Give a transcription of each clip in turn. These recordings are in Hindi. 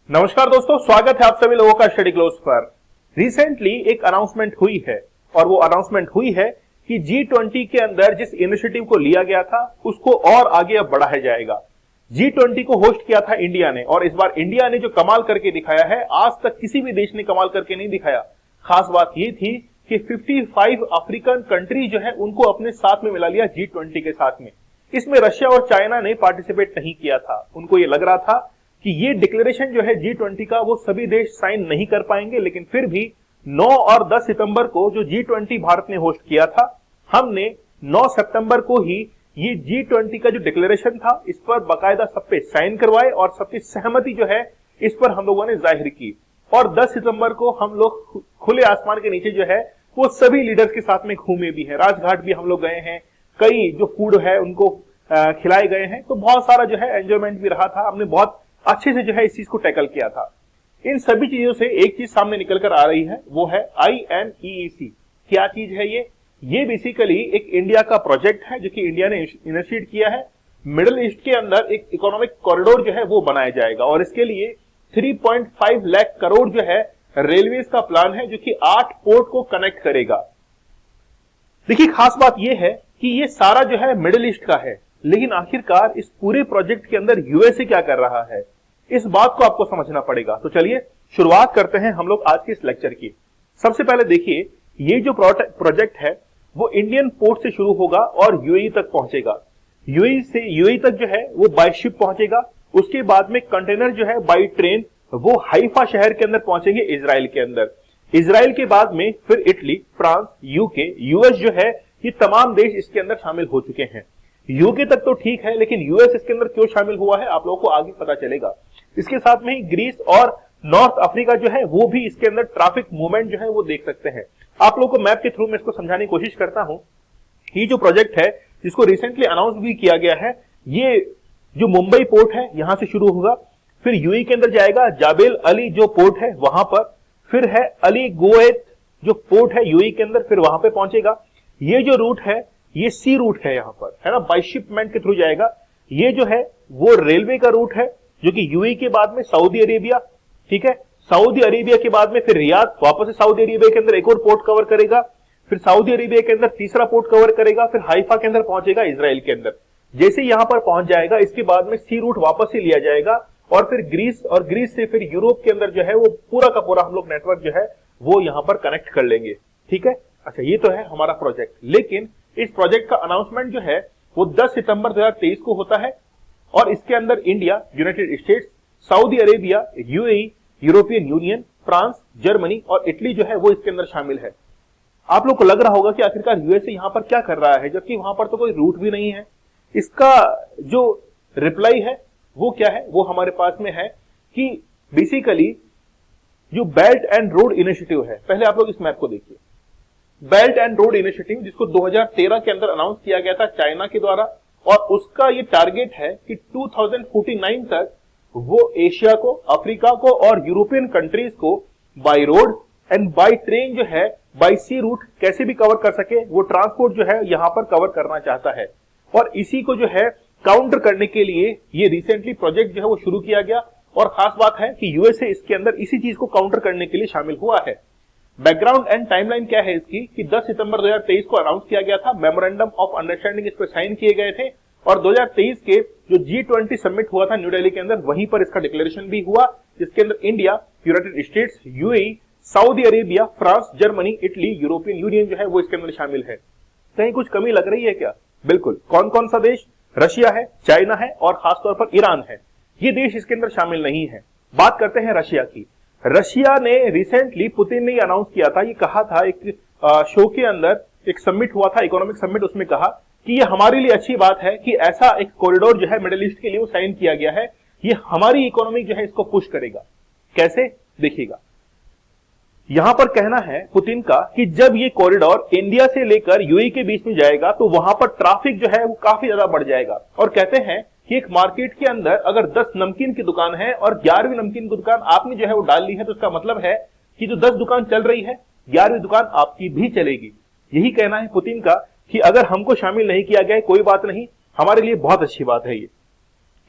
नमस्कार दोस्तों, स्वागत है आप सभी लोगों का स्टडी क्लोज पर। रिसेंटली एक अनाउंसमेंट हुई है और वो अनाउंसमेंट हुई है कि G20 के अंदर जिस इनिशिएटिव को लिया गया था उसको और आगे अब बढ़ाया जाएगा। G20 को होस्ट किया था इंडिया ने और इस बार इंडिया ने जो कमाल करके दिखाया है, आज तक किसी भी देश ने कमाल करके नहीं दिखाया। खास बात ये थी कि 55 अफ्रीकन कंट्री जो है उनको अपने साथ में मिला लिया G20 के साथ में। इसमें रशिया और चाइना ने पार्टिसिपेट नहीं किया था। उनको ये लग रहा था कि ये डिक्लेरेशन जो है G20 का वो सभी देश साइन नहीं कर पाएंगे, लेकिन फिर भी 9 और 10 सितंबर को जो G20 भारत ने होस्ट किया था, हमने 9 सितंबर को ही ये G20 का जो डिक्लेरेशन था इस पर बाकायदा सब पे साइन करवाए और सबकी सहमति जो है इस पर हम लोगों ने जाहिर की। और 10 सितंबर को हम लोग खुले आसमान के नीचे जो है वो सभी लीडर्स के साथ में घूमे भी हैं, राजघाट भी हम लोग गए हैं, कई जो फूड है उनको खिलाए गए हैं, तो बहुत सारा जो है एंजॉयमेंट भी रहा था। हमने बहुत अच्छे से जो है इस चीज को टैकल किया था। इन सभी चीजों से एक चीज सामने निकल कर आ रही है, वो है INEEC। क्या चीज है ये बेसिकली एक इंडिया का प्रोजेक्ट है जो कि इंडिया ने इनिशिएट किया है। मिडिल ईस्ट के अंदर एक इकोनॉमिक कॉरिडोर जो है वो बनाया जाएगा और इसके लिए 3.5 लाख करोड़ जो है रेलवे का प्लान है जो कि 8 पोर्ट को कनेक्ट करेगा। देखिए, खास बात यह है कि ये सारा जो है मिडिल ईस्ट का है, लेकिन आखिरकार इस पूरे प्रोजेक्ट के अंदर यूएसए क्या कर रहा है, इस बात को आपको समझना पड़ेगा। तो चलिए शुरुआत करते हैं हम लोग आज के इस लेक्चर की। सबसे पहले देखिए, ये जो प्रोजेक्ट है वो इंडियन पोर्ट से शुरू होगा और यूएई तक पहुंचेगा। यूएई तक जो है वो बाय शिप पहुंचेगा। उसके बाद में कंटेनर जो है बाय ट्रेन वो हाइफा शहर के अंदर पहुंचेंगे इजराइल के अंदर। इजराइल के बाद में फिर इटली, फ्रांस, यूके, यूएस जो है ये तमाम देश इसके अंदर शामिल हो चुके हैं। यूके तक तो ठीक है, लेकिन यूएस इसके अंदर क्यों शामिल हुआ है आप लोगों को आगे पता चलेगा। इसके साथ में ही ग्रीस और नॉर्थ अफ्रीका जो है वो भी इसके अंदर ट्रैफिक मूवमेंट जो है वो देख सकते हैं। आप लोगों को मैप के थ्रू में इसको समझाने की कोशिश करता हूं। ये जो प्रोजेक्ट है जिसको रिसेंटली अनाउंस भी किया गया है, ये जो मुंबई पोर्ट है यहां से शुरू होगा, फिर यूएई के अंदर जाएगा, जाबेल अली जो पोर्ट है वहां पर, फिर है अली गोएत जो पोर्ट है यूएई के अंदर, फिर वहां पे पहुंचेगा। ये जो रूट है ये सी रूट है, यहां पर है ना, बाय शिपमेंट के थ्रू जाएगा। ये जो है वो रेलवे का रूट है जो कि यूएई के बाद में सऊदी अरेबिया, ठीक है, सऊदी अरेबिया के बाद में फिर रियाद, वापस से सऊदी अरेबिया के अंदर एक और पोर्ट कवर करेगा, फिर सऊदी अरेबिया के अंदर तीसरा पोर्ट कवर करेगा, फिर हाइफा के अंदर पहुंचेगा इजराइल के अंदर। जैसे यहां पर पहुंच जाएगा इसके बाद में सी रूट वापस से लिया जाएगा और फिर ग्रीस, और ग्रीस से फिर यूरोप के अंदर जो है वो पूरा का पूरा हम लोग नेटवर्क जो है वो यहां पर कनेक्ट कर लेंगे, ठीक है। अच्छा, ये तो है हमारा प्रोजेक्ट, लेकिन इस प्रोजेक्ट का अनाउंसमेंट जो है वो 10 सितंबर 2023 को होता है और इसके अंदर India, United states, Saudi Arabia, UAE, European union, France, Germany और इटली जो है वो इसके अंदर शामिल है। आप लोग को लग रहा होगा कि आखिरकार यूएसए यहां पर क्या कर रहा है, जबकि वहां पर तो कोई रूट भी नहीं है। इसका जो रिप्लाई है वो क्या है, वो हमारे पास में है कि बेसिकली जो बेल्ट एंड रोड इनिशिएटिव है, पहले आप लोग इस मैप को देखिए। बेल्ट एंड रोड इनिशिएटिव जिसको 2013 के अंदर अनाउंस किया गया था चाइना के द्वारा, और उसका ये टारगेट है कि 2049 तक वो एशिया को, अफ्रीका को और यूरोपियन कंट्रीज को by road and by train जो है बाय सी रूट कैसे भी कवर कर सके, वो ट्रांसपोर्ट जो है यहां पर कवर करना चाहता है। और इसी को जो है काउंटर करने के लिए ये रिसेंटली प्रोजेक्ट जो है वो शुरू किया गया। और खास बात है कि यूएसए इसके अंदर इसी चीज को काउंटर करने के लिए शामिल हुआ है। बैकग्राउंड एंड टाइमलाइन क्या है इसकी कि 10 सितंबर 2023 को अनाउंस किया गया था, मेमोरेंडम ऑफ अंडरस्टैंडिंग इस पर साइन किए गए थे और 2023 के जो G20 समिट हुआ था न्यू दिल्ली के अंदर, वहीं पर इसका डिक्लेरेशन भी हुआ, जिसके अंदर India, United states, UAE, Saudi Arabia, France, Germany, Italy, European union जो है वो इसके अंदर शामिल है। कहीं कुछ कमी लग रही है क्या? बिल्कुल। कौन कौन सा देश? रशिया है, चाइना है और खासतौर पर ईरान है। ये देश इसके अंदर शामिल नहीं है। बात करते हैं रशिया की। रशिया ने रिसेंटली, पुतिन ने अनाउंस किया था, ये कहा था एक शो के अंदर, एक समिट हुआ था, इकोनॉमिक समिट, उसमें कहा कि ये हमारे लिए अच्छी बात है कि ऐसा एक कॉरिडोर जो है मिडिल ईस्ट के लिए वो साइन किया गया है, ये हमारी इकोनॉमी जो है इसको पुश करेगा। कैसे? देखिएगा, यहां पर कहना है पुतिन का कि जब ये कॉरिडोर इंडिया से लेकर यूएई के बीच में जाएगा तो वहां पर ट्रैफिक जो है वो काफी ज्यादा बढ़ जाएगा। और कहते हैं कि एक मार्केट के अंदर अगर 10 नमकीन की दुकान है और 11वीं नमकीन की दुकान आपने जो है वो डाल ली है, तो इसका मतलब है कि जो 10 दुकान चल रही है, 11वीं दुकान आपकी भी चलेगी। यही कहना है पुतिन का कि अगर हमको शामिल नहीं किया गया है कोई बात नहीं, हमारे लिए बहुत अच्छी बात है ये,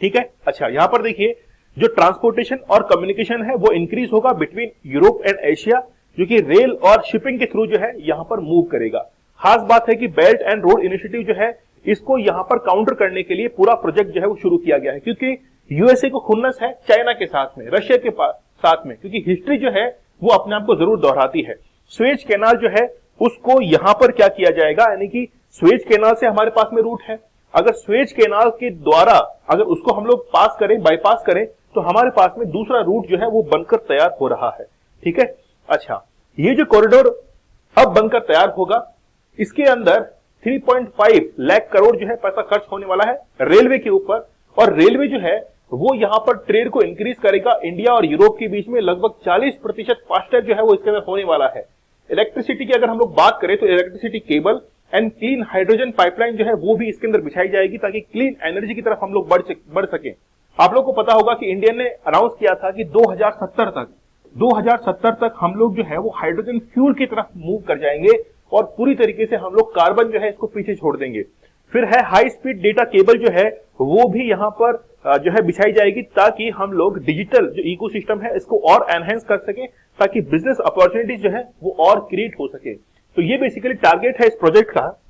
ठीक है। अच्छा, यहां पर देखिए, जो ट्रांसपोर्टेशन और कम्युनिकेशन है वो इंक्रीज होगा बिटवीन यूरोप एंड एशिया, जो कि रेल और शिपिंग के थ्रू जो है यहां पर मूव करेगा। खास बात है कि बेल्ट एंड रोड इनिशिएटिव जो है इसको यहां पर काउंटर करने के लिए पूरा प्रोजेक्ट जो है वो शुरू किया गया है, क्योंकि यूएसए को खुन्नस है चाइना के साथ में, रशिया के साथ में, क्योंकि हिस्ट्री जो है वो अपने आप को जरूर दोहराती है। स्वेज कैनाल जो है उसको यहां पर क्या किया जाएगा, यानी कि स्वेज कैनाल से हमारे पास में रूट है, अगर स्वेज कैनाल के द्वारा अगर उसको हम लोग पास करें, बाईपास करें, तो हमारे पास में दूसरा रूट जो है वो बनकर तैयार हो रहा है। ठीक है, अच्छा, ये जो कॉरिडोर अब बनकर तैयार होगा, इसके अंदर 3.5 लाख करोड़ जो है पैसा खर्च होने वाला है रेलवे के ऊपर, और रेलवे जो है वो यहां पर ट्रेड को इंक्रीज करेगा। इंडिया और यूरोप के बीच में लगभग 40% फास्टर जो है वो इसके अंदर होने वाला है। इलेक्ट्रिसिटी की अगर हम लोग बात करें तो electricity cable and clean hydrogen pipeline जो है वो भी इसके अंदर बिछाई जाएगी, ताकि क्लीन एनर्जी की तरफ हम लोग बढ़ सके। आप लोग को पता होगा कि इंडिया ने अनाउंस किया था कि 2070 तक हम लोग जो है वो हाइड्रोजन फ्यूल की तरफ मूव कर जाएंगे और पूरी तरीके से हम लोग कार्बन जो है इसको पीछे छोड़ देंगे। फिर है हाई स्पीड डेटा केबल जो है वो भी यहां पर जो है बिछाई जाएगी, ताकि हम लोग डिजिटल जो इकोसिस्टम है इसको और एनहेंस कर सके, ताकि बिजनेस अपॉर्चुनिटीज जो है वो और क्रिएट हो सके। तो ये बेसिकली टारगेट है इस प्रोजेक्ट का,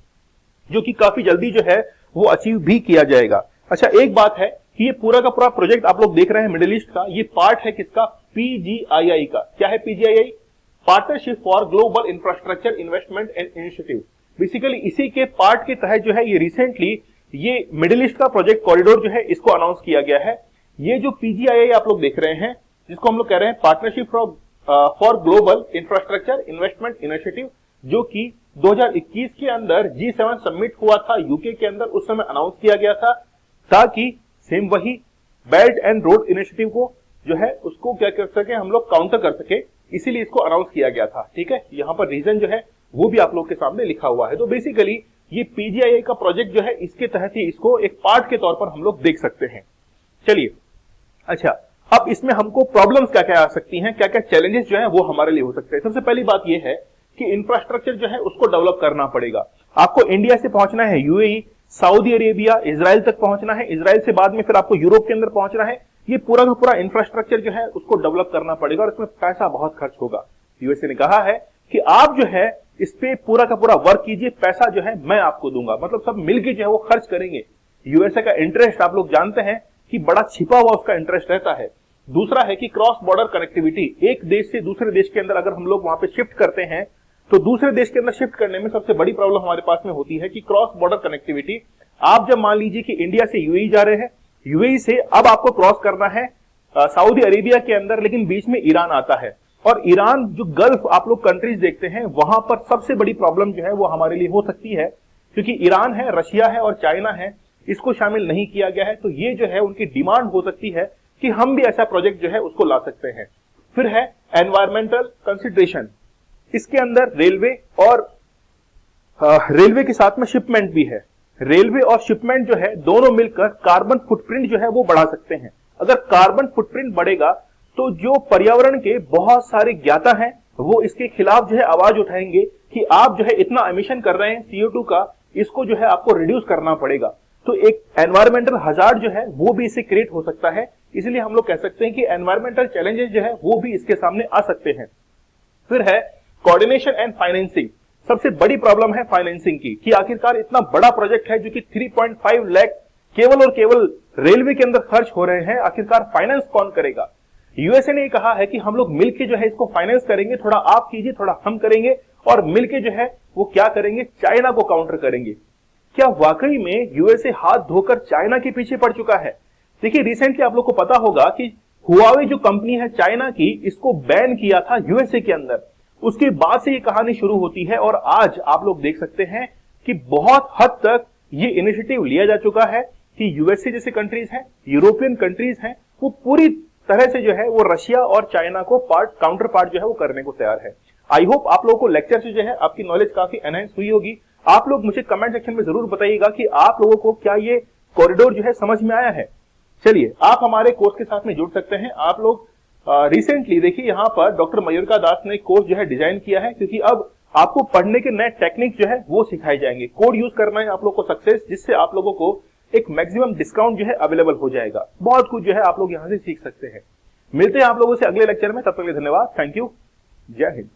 जो कि काफी जल्दी जो है वो अचीव भी किया जाएगा। अच्छा, एक बात है कि ये पूरा का पूरा प्रोजेक्ट आप लोग देख रहे हैं मिडिल ईस्ट का, ये पार्ट है किसका, पीजीआईआई का। क्या है PGII? Partnership for global infrastructure investment and initiative. Basically इसी के पार्ट के तहत जो है ये रिसेंटली ये मिडिल ईस्ट का प्रोजेक्ट कॉरिडोर जो है इसको अनाउंस किया गया है। ये जो पीजीआईआई आप लोग देख रहे हैं, जिसको हम लोग कह रहे हैं partnership for global infrastructure investment initiative, जो कि 2021 के अंदर G7 समिट हुआ था यूके के अंदर, उस समय अनाउंस किया गया था, ताकि सेम वही बेल्ट एंड रोड इनिशिएटिव को जो है उसको क्या कर सके, हम लोग काउंटर कर सके, इसीलिए इसको अनाउंस किया गया था। ठीक है, यहां पर रीजन जो है वो भी आप लोग के सामने लिखा हुआ है। तो बेसिकली ये पीजीआईआई का प्रोजेक्ट जो है इसके तहत ही इसको एक पार्ट के तौर पर हम लोग देख सकते हैं। चलिए, अच्छा, अब इसमें हमको प्रॉब्लम्स क्या क्या आ सकती हैं, क्या क्या चैलेंजेस जो है वो हमारे लिए हो सकते हैं। सबसे पहली बात यह है कि इंफ्रास्ट्रक्चर जो है उसको डेवलप करना पड़ेगा। आपको इंडिया से पहुंचना है यूएई, सऊदी अरेबिया, इजराइल तक पहुंचना है, इजराइल से बाद में फिर आपको यूरोप के अंदर पहुंचना है। ये पूरा का पूरा इंफ्रास्ट्रक्चर जो है उसको डेवलप करना पड़ेगा और इसमें पैसा बहुत खर्च होगा। यूएसए ने कहा है कि आप जो है इस पे पूरा का पूरा वर्क कीजिए, पैसा जो है मैं आपको दूंगा, मतलब सब मिलके जो है वो खर्च करेंगे। यूएसए का इंटरेस्ट आप लोग जानते हैं कि बड़ा छिपा हुआ उसका इंटरेस्ट रहता है। दूसरा है कि क्रॉस बॉर्डर कनेक्टिविटी, एक देश से दूसरे देश के अंदर अगर हम लोग वहां पे शिफ्ट करते हैं तो दूसरे देश के अंदर शिफ्ट करने में सबसे बड़ी प्रॉब्लम हमारे पास में होती है कि क्रॉस बॉर्डर कनेक्टिविटी। आप जब मान लीजिए कि इंडिया से यूएई जा रहे हैं, यूएई से अब आपको क्रॉस करना है सऊदी अरेबिया के अंदर, लेकिन बीच में ईरान आता है, और ईरान जो गल्फ आप लोग कंट्रीज देखते हैं वहां पर सबसे बड़ी प्रॉब्लम जो है वो हमारे लिए हो सकती है, क्योंकि ईरान है, रशिया है और चाइना है, इसको शामिल नहीं किया गया है। तो ये जो है उनकी डिमांड हो सकती है कि हम भी ऐसा प्रोजेक्ट जो है उसको ला सकते हैं। फिर है एनवायरमेंटल कंसिडरेशन, इसके अंदर रेलवे और रेलवे के साथ में शिपमेंट भी है। रेलवे और शिपमेंट जो है दोनों मिलकर कार्बन फुटप्रिंट जो है वो बढ़ा सकते हैं। अगर कार्बन फुटप्रिंट बढ़ेगा तो जो पर्यावरण के बहुत सारे ज्ञाता हैं वो इसके खिलाफ जो है आवाज उठाएंगे कि आप जो है इतना एमिशन कर रहे हैं CO2 का, इसको जो है आपको रिड्यूस करना पड़ेगा। तो एक एनवायरमेंटल हजार्ड जो है वो भी इससे क्रिएट हो सकता है। इसलिए हम लोग कह सकते हैं कि एनवायरमेंटल चैलेंजेस जो है वो भी इसके सामने आ सकते हैं। फिर है कोऑर्डिनेशन एंड फाइनेंसिंग। सबसे बड़ी प्रॉब्लम है फाइनेंसिंग की, कि आखिरकार इतना बड़ा प्रोजेक्ट है जो कि 3.5 लाख केवल और केवल रेलवे के अंदर खर्च हो रहे हैं, आखिरकार फाइनेंस कौन करेगा? यूएसए ने कहा है कि हम लोग मिलके जो है इसको फाइनेंस करेंगे, थोड़ा आप कीजिए थोड़ा हम करेंगे, और मिलके जो है वो क्या करेंगे, चाइना को काउंटर करेंगे। क्या वाकई में यूएसए हाथ धोकर चाइना के पीछे पड़ चुका है? देखिए, रिसेंटली आप लोग को पता होगा कि हुआवे जो कंपनी है चाइना की, इसको बैन किया था यूएसए के अंदर। उसके बाद से ये कहानी शुरू होती है और आज आप लोग देख सकते हैं कि बहुत हद तक ये इनिशिएटिव लिया जा चुका है कि यूएसए जैसे कंट्रीज हैं, यूरोपियन कंट्रीज हैं, वो पूरी तरह से जो है वो रशिया और चाइना को काउंटर पार्ट जो है वो करने को तैयार है। आई होप आप लोगों को लेक्चर से जो है आपकी नॉलेज काफी एनहेंस हुई होगी। आप लोग मुझे कमेंट सेक्शन में जरूर बताइएगा कि आप लोगों को क्या ये कॉरिडोर जो है समझ में आया है। चलिए, आप हमारे कोर्स के साथ में जुड़ सकते हैं। आप लोग रिसेंटली देखिए यहाँ पर डॉक्टर मयूरिका दास ने कोर्स जो है डिजाइन किया है, क्योंकि अब आपको पढ़ने के नए टेक्निक जो है वो सिखाए जाएंगे। कोड यूज करना है आप लोग को सक्सेस, जिससे आप लोगों को एक मैक्सिमम डिस्काउंट जो है अवेलेबल हो जाएगा। बहुत कुछ जो है आप लोग यहां से सीख सकते हैं। मिलते हैं आप लोगों से अगले लेक्चर में, तब तक के लिए धन्यवाद। Thank you. जय हिंद।